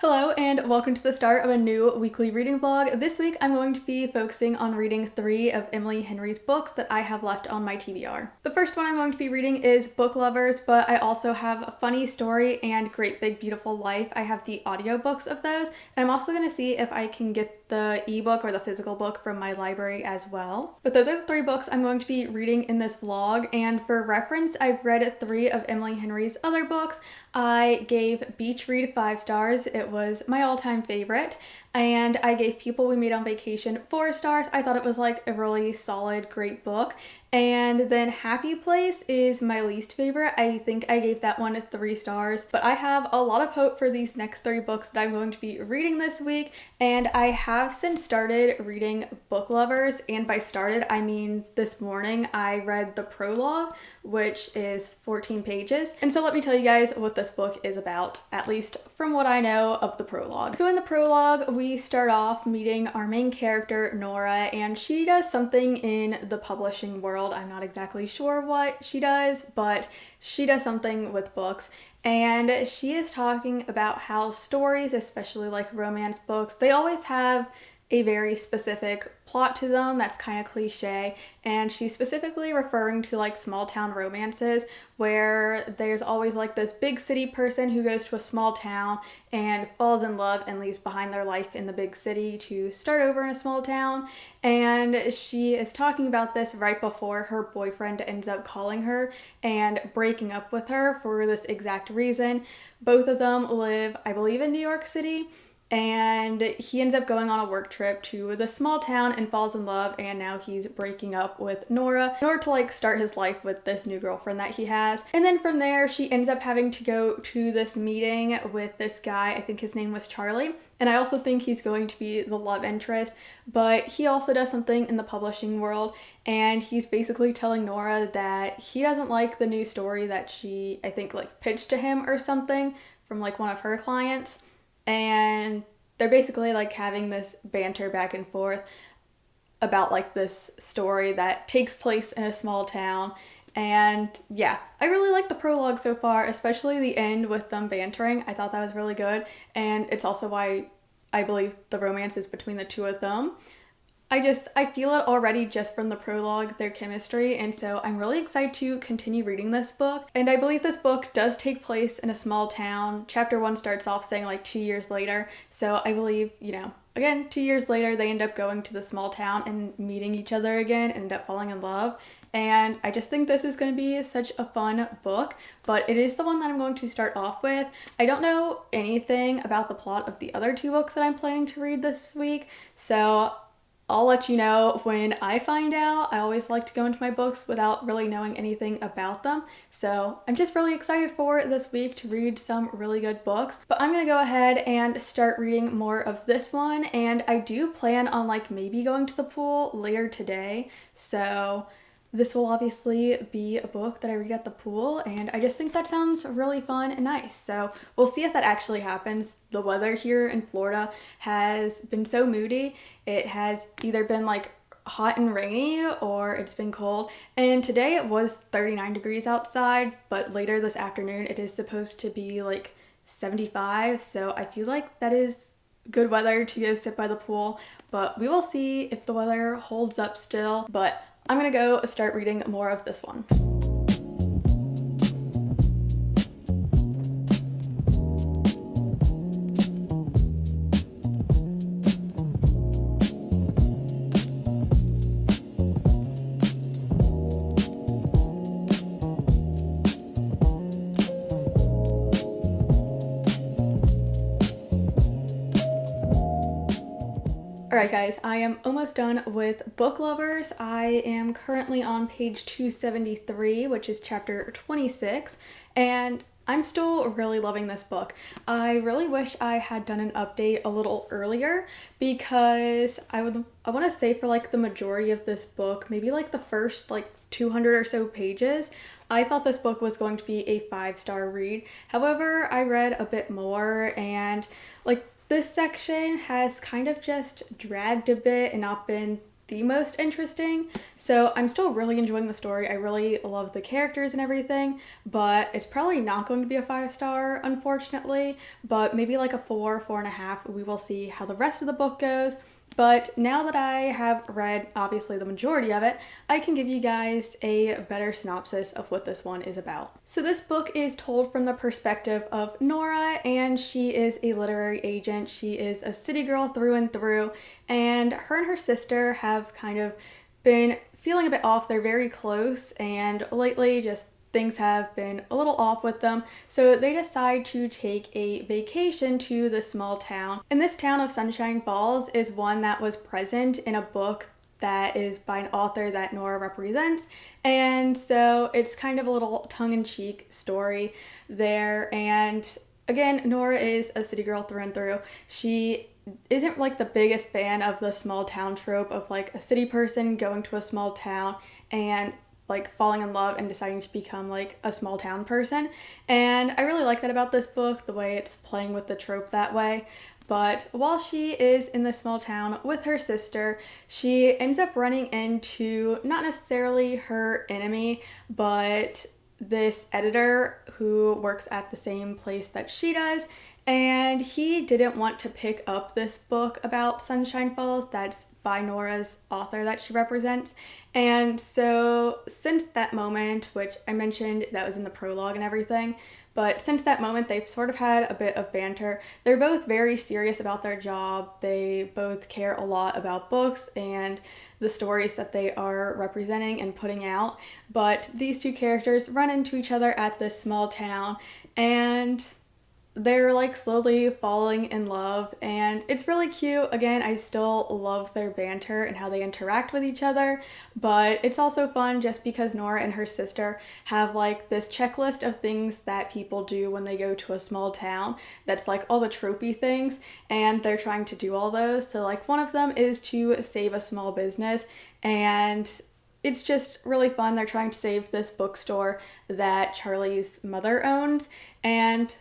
Hello and welcome to the start of a new weekly reading vlog. This week I'm going to be focusing on reading 3 of Emily Henry's books that I have left on my TBR. The first one I'm going to be reading is Book Lovers, but I also have A Funny Story and Great Big Beautiful Life. I have the audiobooks of those, and I'm also going to see if I can get the ebook or the physical book from my library as well. But those are the 3 books I'm going to be reading in this vlog, and for reference, I've read 3 of Emily Henry's other books. I gave Beach Read 5 stars. It was my all-time favorite, and I gave People We Made on Vacation 4 stars. I thought it was like a really solid, great book. And then Happy Place is my least favorite. I think I gave that one 3 stars, but I have a lot of hope for these next 3 books that I'm going to be reading this week, and I have since started reading Book Lovers, and by started I mean this morning I read the prologue, which is 14 pages. And so let me tell you guys what this book is about, at least from what I know of the prologue. So in the prologue, we start off meeting our main character, Nora, and she does something in the publishing world. I'm not exactly sure what she does, but she does something with books. And she is talking about how stories, especially like romance books, they always have a very specific plot to them that's kind of cliche, and she's specifically referring to like small town romances where there's always like this big city person who goes to a small town and falls in love and leaves behind their life in the big city to start over in a small town. And she is talking about this right before her boyfriend ends up calling her and breaking up with her for this exact reason. Both of them live, I believe, in New York City, and he ends up going on a work trip to the small town and falls in love, and now he's breaking up with Nora in order to like start his life with this new girlfriend that he has. And then from there she ends up having to go to this meeting with this guy. I think his name was Charlie, and I also think he's going to be the love interest, but he also does something in the publishing world, and he's basically telling Nora that he doesn't like the new story that she, I think, like pitched to him or something from like one of her clients. And they're basically like having this banter back and forth about like this story that takes place in a small town. And yeah, I really like the prologue so far, especially the end with them bantering. I thought that was really good, and it's also why I believe the romance is between the two of them. I feel it already just from the prologue, their chemistry, and so I'm really excited to continue reading this book. And I believe this book does take place in a small town. Chapter 1 starts off saying like 2 years later, so I believe, again, 2 years later they end up going to the small town and meeting each other again and end up falling in love. And I just think this is going to be such a fun book, but it is the one that I'm going to start off with. I don't know anything about the plot of the other 2 books that I'm planning to read this week, so I'll let you know when I find out. I always like to go into my books without really knowing anything about them. So I'm just really excited for this week to read some really good books. But I'm going to go ahead and start reading more of this one. And I do plan on like maybe going to the pool later today. So this will obviously be a book that I read at the pool, and I just think that sounds really fun and nice. So we'll see if that actually happens. The weather here in Florida has been so moody. It has either been like hot and rainy or it's been cold. And today it was 39 degrees outside, but later this afternoon it is supposed to be like 75. So I feel like that is good weather to go sit by the pool, but we will see if the weather holds up still. But I'm gonna go start reading more of this one. Alright guys, I am almost done with Book Lovers. I am currently on page 273, which is chapter 26, and I'm still really loving this book. I really wish I had done an update a little earlier, because I want to say for like the majority of this book, maybe like the first like 200 or so pages, I thought this book was going to be a 5-star read. However, I read a bit more, and like this section has kind of just dragged a bit and not been the most interesting. So I'm still really enjoying the story. I really love the characters and everything, but it's probably not going to be a 5-star, unfortunately, but maybe like a 4, 4.5. We will see how the rest of the book goes. But now that I have read, obviously, the majority of it, I can give you guys a better synopsis of what this one is about. So this book is told from the perspective of Nora, and she is a literary agent. She is a city girl through and through, and her sister have kind of been feeling a bit off. They're very close, and lately just things have been a little off with them, so they decide to take a vacation to the small town. And this town of Sunshine Falls is one that was present in a book that is by an author that Nora represents, and so it's kind of a little tongue-in-cheek story there. And again, Nora is a city girl through and through. She isn't like the biggest fan of the small town trope of like a city person going to a small town and like falling in love and deciding to become like a small town person. And I really like that about this book, the way it's playing with the trope that way. But while she is in the small town with her sister, she ends up running into not necessarily her enemy, but this editor who works at the same place that she does, and he didn't want to pick up this book about Sunshine Falls that's by Nora's author that she represents. And so since that moment, which I mentioned that was in the prologue and everything, but since that moment they've sort of had a bit of banter. They're both very serious about their job. They both care a lot about books and the stories that they are representing and putting out. But these two characters run into each other at this small town, and they're like slowly falling in love, and it's really cute. Again, I still love their banter and how they interact with each other, but it's also fun just because Nora and her sister have like this checklist of things that people do when they go to a small town that's like all the tropey things, and they're trying to do all those. So like one of them is to save a small business, and it's just really fun. They're trying to save this bookstore that Charlie's mother owns, and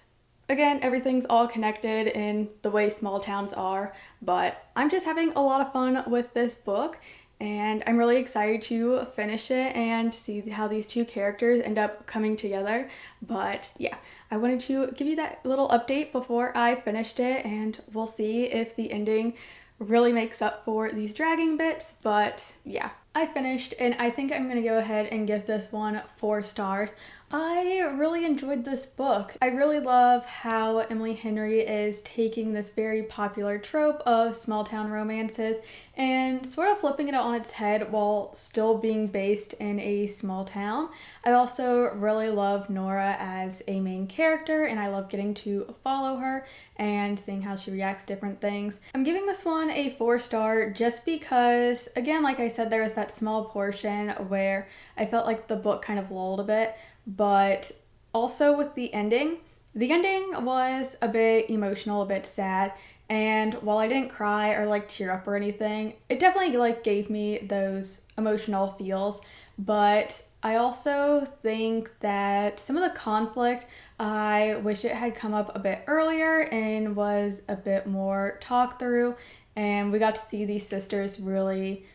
again, everything's all connected in the way small towns are, but I'm just having a lot of fun with this book, and I'm really excited to finish it and see how these two characters end up coming together. But yeah, I wanted to give you that little update before I finished it, and we'll see if the ending really makes up for these dragging bits. But yeah, I finished, and I think I'm gonna go ahead and give this one 4 stars. I really enjoyed this book. I really love how Emily Henry is taking this very popular trope of small town romances and sort of flipping it on its head while still being based in a small town. I also really love Nora as a main character, and I love getting to follow her and seeing how she reacts to different things. I'm giving this one a 4 star just because, again, like I said, there was that small portion where I felt like the book kind of lulled a bit, but also with the ending was a bit emotional, a bit sad, and while I didn't cry or like tear up or anything, it definitely like gave me those emotional feels. But I also think that some of the conflict, I wish it had come up a bit earlier and was a bit more talked through, and we got to see these sisters really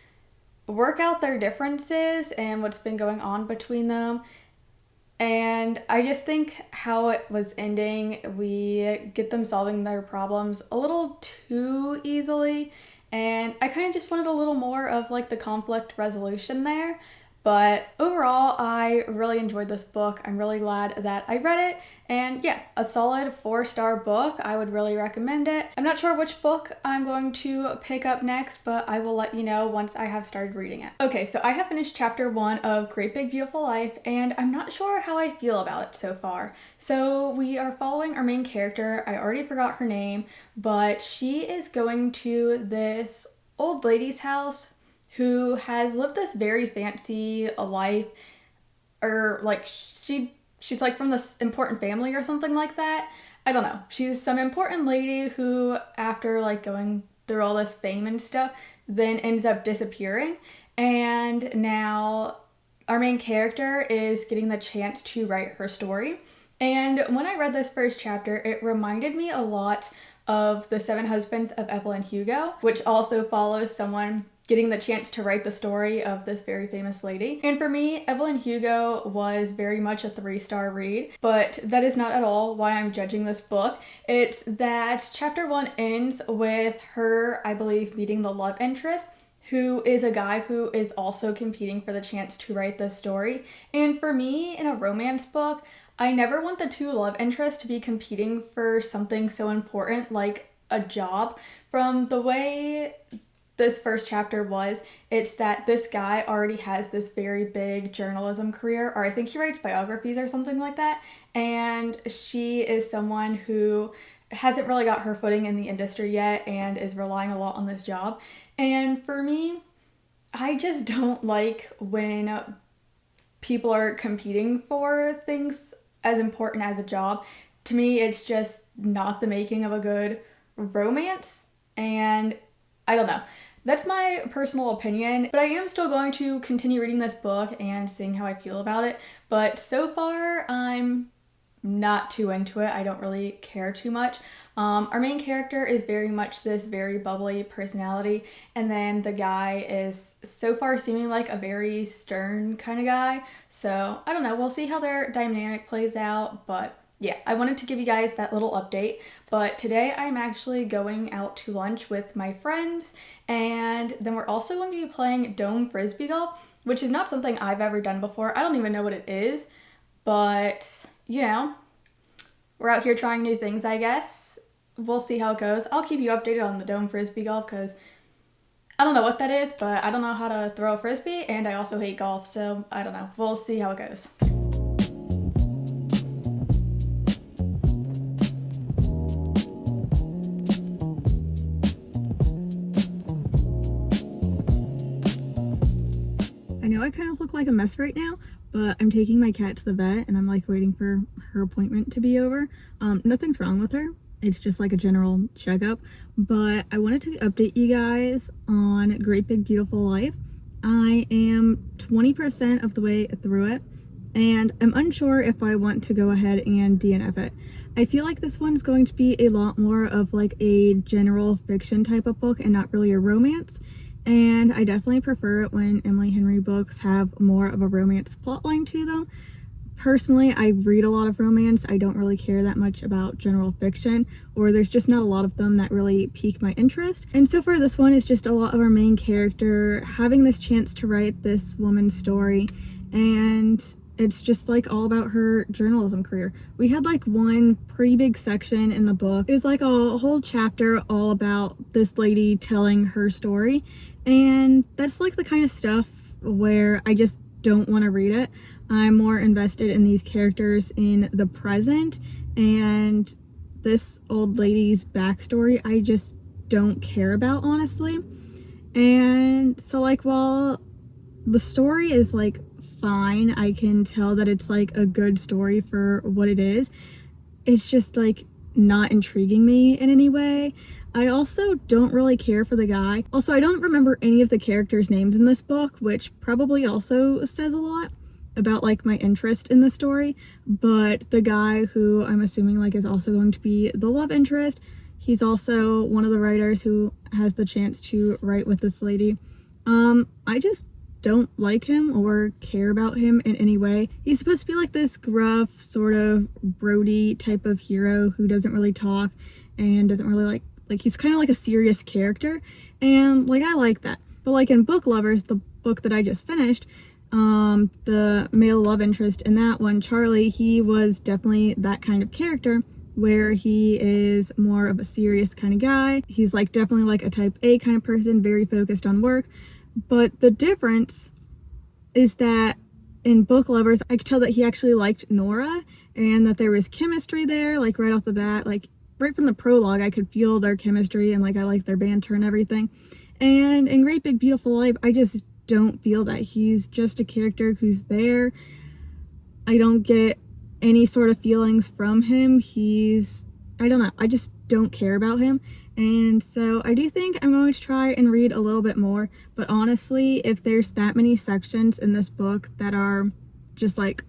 work out their differences and what's been going on between them. And I just think how it was ending, we get them solving their problems a little too easily, and I kind of just wanted a little more of like the conflict resolution there. But overall, I really enjoyed this book. I'm really glad that I read it. And yeah, a solid 4-star book. I would really recommend it. I'm not sure which book I'm going to pick up next, but I will let you know once I have started reading it. Okay, so I have finished chapter 1 of Great Big Beautiful Life, and I'm not sure how I feel about it so far. So we are following our main character. I already forgot her name, but she is going to this old lady's house who has lived this very fancy life, or like she's like from this important family or something like that. I don't know. She's some important lady who, after like going through all this fame and stuff, then ends up disappearing. And now our main character is getting the chance to write her story. And when I read this first chapter, it reminded me a lot of The Seven Husbands of Evelyn Hugo, which also follows someone getting the chance to write the story of this very famous lady. And for me, Evelyn Hugo was very much a 3-star read, but that is not at all why I'm judging this book. It's that chapter 1 ends with her, I believe, meeting the love interest, who is a guy who is also competing for the chance to write this story. And for me, in a romance book, I never want the two love interests to be competing for something so important like a job. From the way this first chapter was, it's that this guy already has this very big journalism career, or I think he writes biographies or something like that, and she is someone who hasn't really got her footing in the industry yet and is relying a lot on this job. And for me, I just don't like when people are competing for things as important as a job. To me, it's just not the making of a good romance, and I don't know. That's my personal opinion, but I am still going to continue reading this book and seeing how I feel about it. But so far, I'm not too into it. I don't really care too much. Our main character is very much this very bubbly personality, and then the guy is so far seeming like a very stern kind of guy. So I don't know, we'll see how their dynamic plays out, but yeah, I wanted to give you guys that little update. But today I'm actually going out to lunch with my friends, and then we're also going to be playing Dome Frisbee Golf, which is not something I've ever done before. I don't even know what it is, but you know, we're out here trying new things, I guess. We'll see how it goes. I'll keep you updated on the Dome Frisbee Golf because I don't know what that is, but I don't know how to throw a frisbee, and I also hate golf, so I don't know. We'll see how it goes. I know I kind of look like a mess right now, but I'm taking my cat to the vet and I'm like waiting for her appointment to be over. Nothing's wrong with her. It's just like a general checkup, but I wanted to update you guys on Great Big Beautiful Life. I am 20% of the way through it, and I'm unsure if I want to go ahead and DNF it. I feel like this one's going to be a lot more of like a general fiction type of book and not really a romance. And I definitely prefer it when Emily Henry books have more of a romance plotline to them. Personally, I read a lot of romance. I don't really care that much about general fiction, or there's just not a lot of them that really pique my interest. And so far, this one is just a lot of our main character having this chance to write this woman's story, and it's just like all about her journalism career. We had like one pretty big section in the book. It was like a whole chapter all about this lady telling her story, and that's like the kind of stuff where I just don't want to read it. I'm more invested in these characters in the present, and this old lady's backstory I just don't care about, honestly. And so like, while the story is like fine, I can tell that it's like a good story for what it is, it's just like not intriguing me in any way. I also don't really care for the guy. Also, I don't remember any of the characters' names in this book, which probably also says a lot about like my interest in the story. But the guy, who I'm assuming like is also going to be the love interest, he's also one of the writers who has the chance to write with this lady. I just don't like him or care about him in any way. He's supposed to be like this gruff, sort of broody type of hero who doesn't really talk and doesn't really like he's kind of like a serious character, and like I like that. But like in Book Lovers, the book that I just finished, the male love interest in that one, Charlie, he was definitely that kind of character where he is more of a serious kind of guy. He's like definitely like a type A kind of person, very focused on work. But the difference is that in Book Lovers, I could tell that he actually liked Nora and that there was chemistry there, like right off the bat. Like right from the prologue, I could feel their chemistry and like I liked their banter and everything. And in Great Big Beautiful Life, I just don't feel that. He's just a character who's there. I don't get any sort of feelings from him. I don't know, I just don't care about him. And so I do think I'm going to try and read a little bit more, but honestly, if there's that many sections in this book that are just like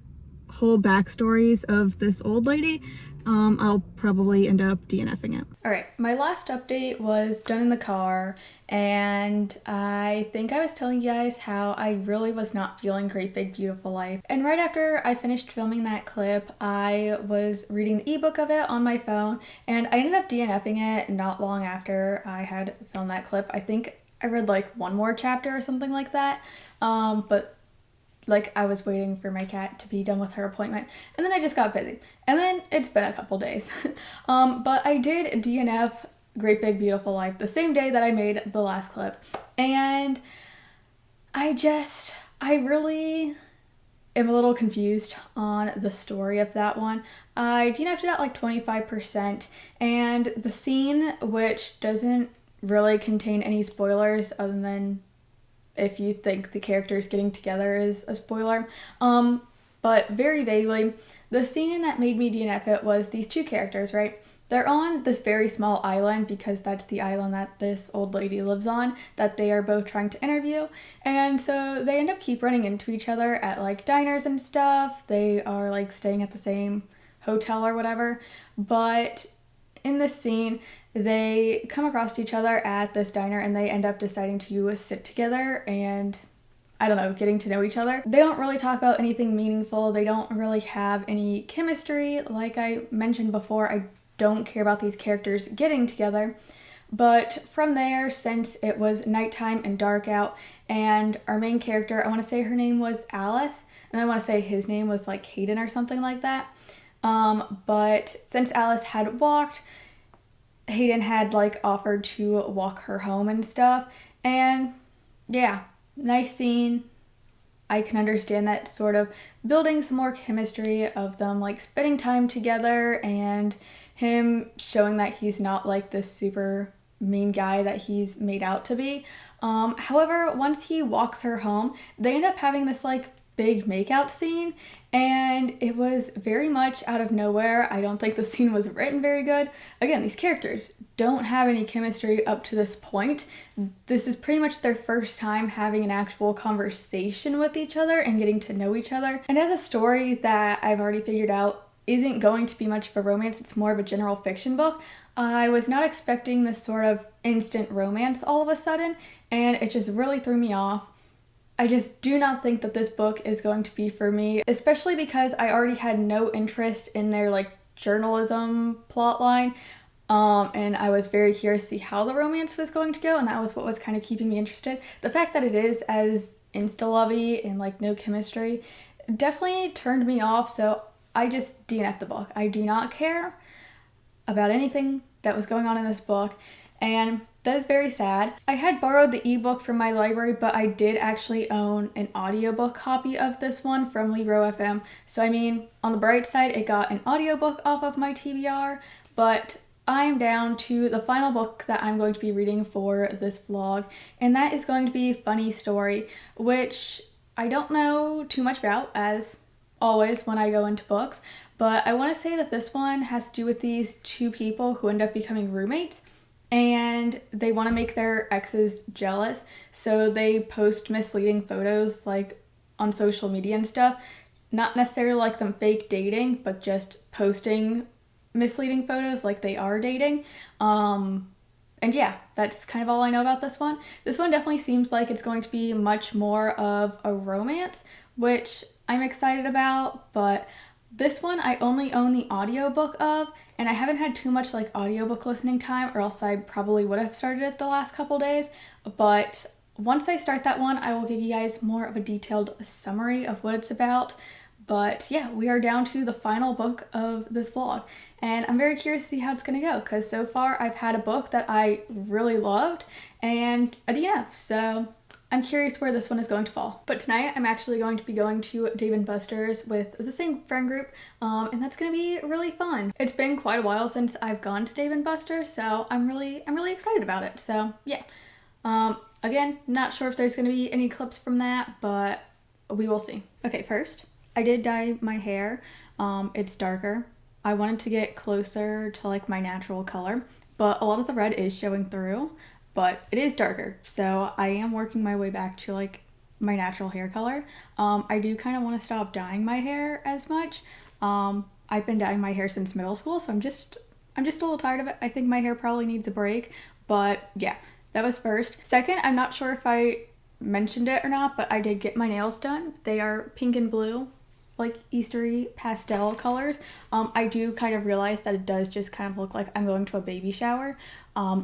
whole backstories of this old lady, I'll probably end up DNFing it. Alright, my last update was done in the car, and I think I was telling you guys how I really was not feeling Great Big Beautiful Life. And right after I finished filming that clip, I was reading the ebook of it on my phone, and I ended up DNFing it not long after I had filmed that clip. I think I read like one more chapter or something like that, but like I was waiting for my cat to be done with her appointment, and then I just got busy, and then it's been a couple days. But I did DNF Great Big Beautiful Life the same day that I made the last clip, and I really am a little confused on the story of that one. I DNF'd it at like 25%, and the scene, which doesn't really contain any spoilers other than if you think the characters getting together is a spoiler, but very vaguely, the scene that made me DNF it was these two characters, right? They're on this very small island because that's the island that this old lady lives on that they are both trying to interview, and so they end up keep running into each other at like diners and stuff. They are like staying at the same hotel or whatever, but in this scene, they come across each other at this diner and they end up deciding to sit together and, I don't know, getting to know each other. They don't really talk about anything meaningful. They don't really have any chemistry. Like I mentioned before, I don't care about these characters getting together. But from there, since it was nighttime and dark out, and our main character, I want to say her name was Alice, and I want to say his name was like Hayden or something like that. But since Alice had walked, Hayden had like offered to walk her home and stuff, and yeah, nice scene. I can understand that sort of building some more chemistry of them like spending time together and him showing that he's not like this super mean guy that he's made out to be. However, once he walks her home, they end up having this like big makeout scene, and it was very much out of nowhere. I don't think the scene was written very good. Again, these characters don't have any chemistry up to this point. This is pretty much their first time having an actual conversation with each other and getting to know each other. And as a story that I've already figured out isn't going to be much of a romance, it's more of a general fiction book, I was not expecting this sort of instant romance all of a sudden, and it just really threw me off. I just do not think that this book is going to be for me, especially because I already had no interest in their like journalism plotline, and I was very curious to see how the romance was going to go, and that was what was kind of keeping me interested. The fact that it is as insta-lovey and like no chemistry definitely turned me off, so I just DNF'd the book. I do not care about anything that was going on in this book, and that is very sad. I had borrowed the ebook from my library, but I did actually own an audiobook copy of this one from Libro FM. So I mean, on the bright side, it got an audiobook off of my TBR, but I am down to the final book that I'm going to be reading for this vlog, and that is going to be Funny Story, which I don't know too much about, as always when I go into books, but I want to say that this one has to do with these two people who end up becoming roommates, and they want to make their exes jealous, so they post misleading photos like on social media and stuff. Not necessarily like them fake dating, but just posting misleading photos like they are dating. And yeah, that's kind of all I know about this one. This one definitely seems like it's going to be much more of a romance, which I'm excited about, but this one I only own the audiobook of, and I haven't had too much like audiobook listening time, or else I probably would have started it the last couple days. But once I start that one, I will give you guys more of a detailed summary of what it's about. But yeah, we are down to the final book of this vlog, and I'm very curious to see how it's gonna go, because so far I've had a book that I really loved and a DNF, so I'm curious where this one is going to fall. But tonight I'm actually going to be going to Dave & Buster's with the same friend group, and that's gonna be really fun. It's been quite a while since I've gone to Dave & Buster's, so I'm really excited about it. So yeah, again, not sure if there's gonna be any clips from that, but we will see. Okay, first, I did dye my hair. It's darker. I wanted to get closer to like my natural color, but a lot of the red is showing through, but it is darker. So I am working my way back to like my natural hair color. I do kind of want to stop dyeing my hair as much. I've been dyeing my hair since middle school, so I'm just a little tired of it. I think my hair probably needs a break, but yeah, that was first. Second, I'm not sure if I mentioned it or not, but I did get my nails done. They are pink and blue, like Eastery pastel colors. I do kind of realize that it does just kind of look like I'm going to a baby shower,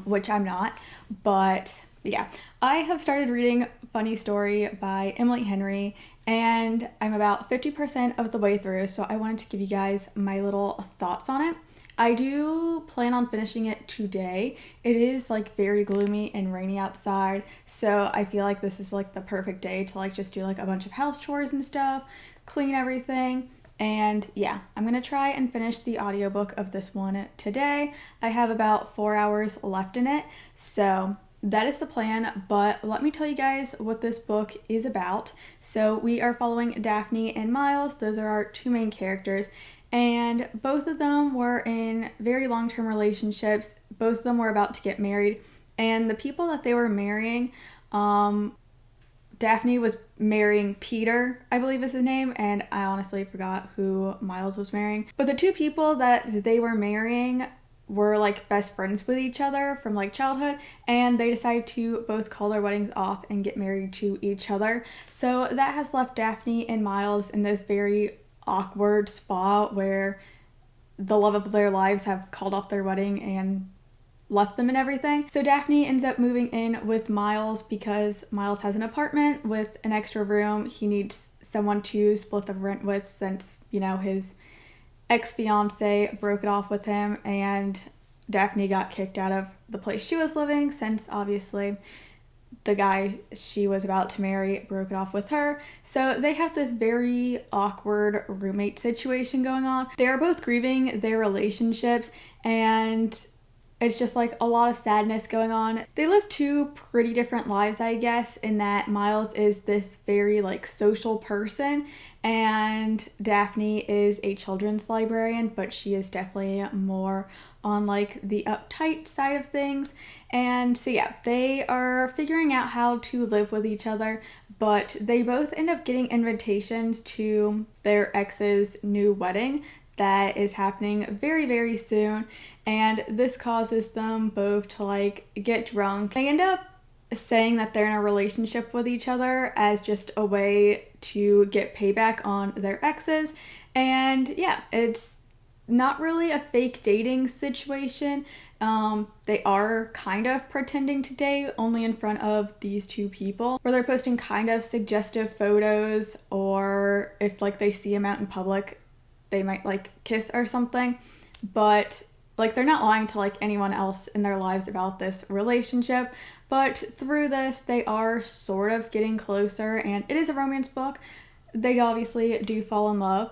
which I'm not, but yeah. I have started reading Funny Story by Emily Henry, and I'm about 50% of the way through, so I wanted to give you guys my little thoughts on it. I do plan on finishing it today. It is like very gloomy and rainy outside, so I feel like this is like the perfect day to like just do like a bunch of house chores and stuff, clean everything. And yeah, I'm gonna try and finish the audiobook of this one today. I have about 4 hours left in it, so that is the plan. But let me tell you guys what this book is about. So we are following Daphne and Miles. Those are our two main characters, and both of them were in very long-term relationships. Both of them were about to get married, and the people that they were marrying, Daphne was marrying Peter, I believe is his name, and I honestly forgot who Miles was marrying. But the two people that they were marrying were like best friends with each other from like childhood, and they decided to both call their weddings off and get married to each other. So that has left Daphne and Miles in this very awkward spot where the love of their lives have called off their wedding and left them and everything. So Daphne ends up moving in with Miles because Miles has an apartment with an extra room. He needs someone to split the rent with since, you know, his ex-fiance broke it off with him, and Daphne got kicked out of the place she was living since obviously the guy she was about to marry broke it off with her. So they have this very awkward roommate situation going on. They are both grieving their relationships, and it's just like a lot of sadness going on. They live two pretty different lives, I guess, in that Miles is this very like social person and Daphne is a children's librarian, but she is definitely more on like the uptight side of things. And so yeah, they are figuring out how to live with each other, but they both end up getting invitations to their ex's new wedding that is happening very, very soon, and this causes them both to like get drunk. They end up saying that they're in a relationship with each other as just a way to get payback on their exes, and yeah, it's not really a fake dating situation. They are kind of pretending to date, only in front of these two people, where they're posting kind of suggestive photos, or if like they see them out in public, they might like kiss or something, but like they're not lying to like anyone else in their lives about this relationship. But through this, they are sort of getting closer, and it is a romance book. They obviously do fall in love.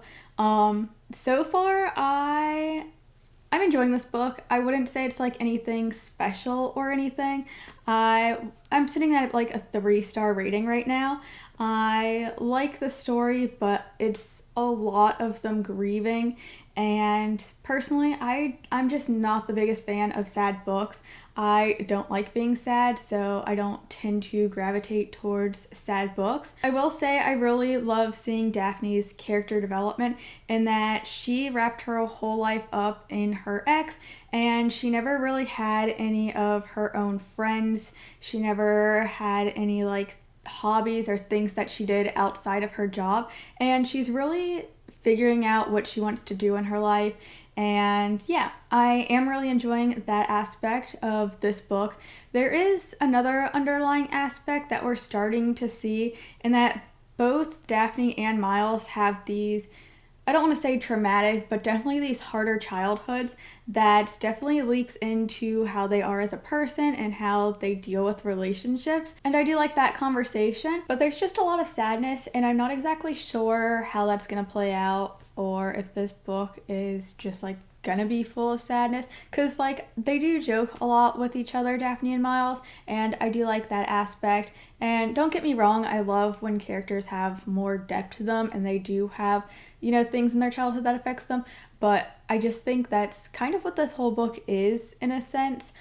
So far, I'm enjoying this book. I wouldn't say it's like anything special or anything. I'm sitting at like a 3-star rating right now. I like the story, but it's a lot of them grieving, and personally I'm just not the biggest fan of sad books. I don't like being sad, so I don't tend to gravitate towards sad books. I will say I really love seeing Daphne's character development in that she wrapped her whole life up in her ex, and she never really had any of her own friends. She never had any like hobbies or things that she did outside of her job, and she's really figuring out what she wants to do in her life. And yeah, I am really enjoying that aspect of this book. There is another underlying aspect that we're starting to see, in that both Daphne and Miles have these, I don't want to say traumatic, but definitely these harder childhoods that definitely leaks into how they are as a person and how they deal with relationships. And I do like that conversation, but there's just a lot of sadness, and I'm not exactly sure how that's gonna play out, or if this book is just like gonna be full of sadness, because like they do joke a lot with each other, Daphne and Miles, and I do like that aspect. And don't get me wrong, I love when characters have more depth to them and they do have, you know, things in their childhood that affects them, but I just think that's kind of what this whole book is in a sense.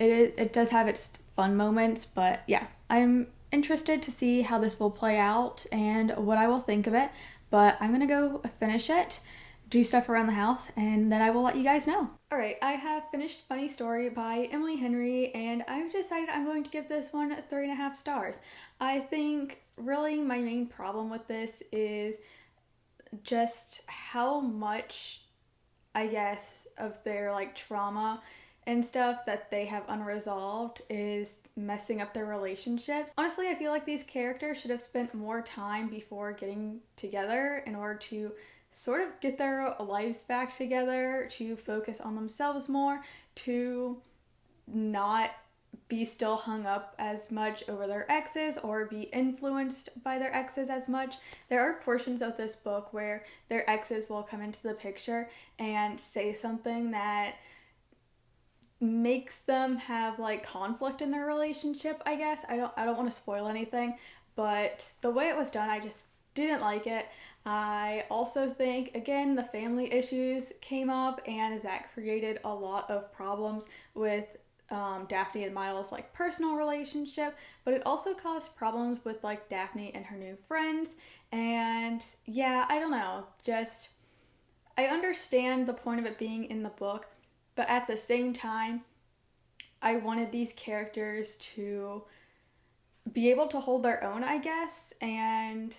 It does have its fun moments, but yeah, I'm interested to see how this will play out and what I will think of it, but I'm gonna go finish it, do stuff around the house, and then I will let you guys know. Alright, I have finished Funny Story by Emily Henry, and I've decided I'm going to give this one 3.5 stars. I think really my main problem with this is just how much, I guess, of their like trauma and stuff that they have unresolved is messing up their relationships. Honestly, I feel like these characters should have spent more time before getting together in order to sort of get their lives back together, to focus on themselves more, to not be still hung up as much over their exes or be influenced by their exes as much. There are portions of this book where their exes will come into the picture and say something that makes them have like conflict in their relationship, I guess. I don't want to spoil anything, but the way it was done, I just didn't like it. I also think, again, the family issues came up and that created a lot of problems with Daphne and Miles' like personal relationship, but it also caused problems with like Daphne and her new friends. And yeah, I don't know, just I understand the point of it being in the book, but at the same time I wanted these characters to be able to hold their own, I guess, and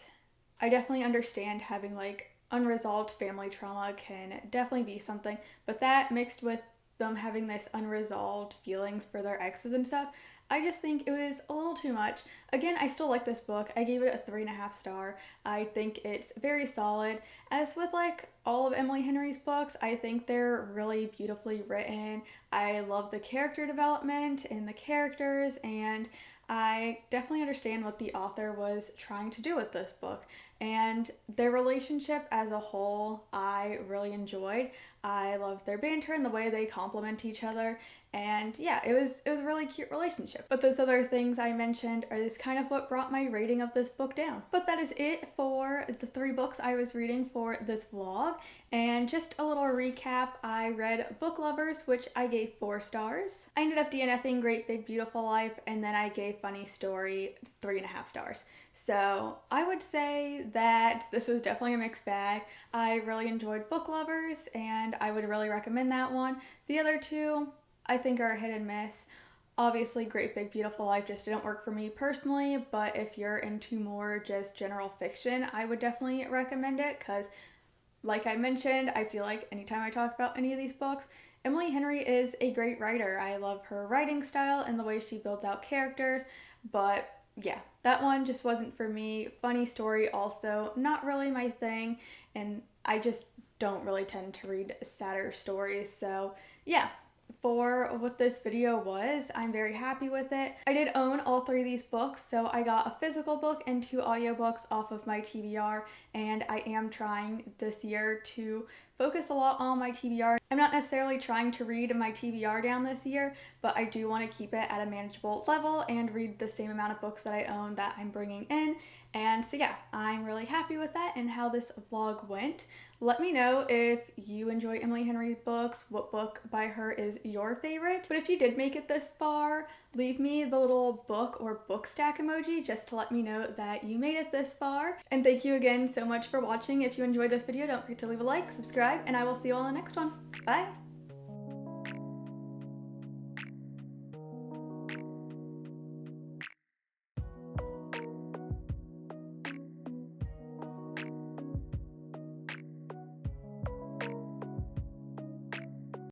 I definitely understand having like unresolved family trauma can definitely be something, but that mixed with them having this unresolved feelings for their exes and stuff, I just think it was a little too much. Again, I still like this book. I gave it a 3.5 star. I think it's very solid. As with like all of Emily Henry's books, I think they're really beautifully written. I love the character development and the characters, and I definitely understand what the author was trying to do with this book. And their relationship as a whole, I really enjoyed. I loved their banter and the way they complement each other. And yeah, it was a really cute relationship. But those other things I mentioned is kind of what brought my rating of this book down. But that is it for the 3 books I was reading for this vlog. And just a little recap, I read Book Lovers, which I gave 4 stars. I ended up DNFing Great Big Beautiful Life, and then I gave Funny Story 3.5 stars. So I would say that this is definitely a mixed bag. I really enjoyed Book Lovers, and I would really recommend that one. The other 2, I think, are a hit and miss. Obviously, Great Big Beautiful Life just didn't work for me personally, but if you're into more just general fiction, I would definitely recommend it because, like I mentioned, I feel like anytime I talk about any of these books, Emily Henry is a great writer. I love her writing style and the way she builds out characters, but yeah, that one just wasn't for me. Funny Story also not really my thing, and I just don't really tend to read sadder stories, so yeah. For what this video was, I'm very happy with it. I did own all 3 of these books, so I got a physical book and 2 audiobooks off of my TBR, and I am trying this year to focus a lot on my TBR. I'm not necessarily trying to read my TBR down this year, but I do want to keep it at a manageable level and read the same amount of books that I own that I'm bringing in. And so yeah, I'm really happy with that and how this vlog went. Let me know if you enjoy Emily Henry's books, what book by her is your favorite. But if you did make it this far, leave me the little book or book stack emoji just to let me know that you made it this far. And thank you again so much for watching. If you enjoyed this video, don't forget to leave a like, subscribe, and I will see you all in the next one. Bye!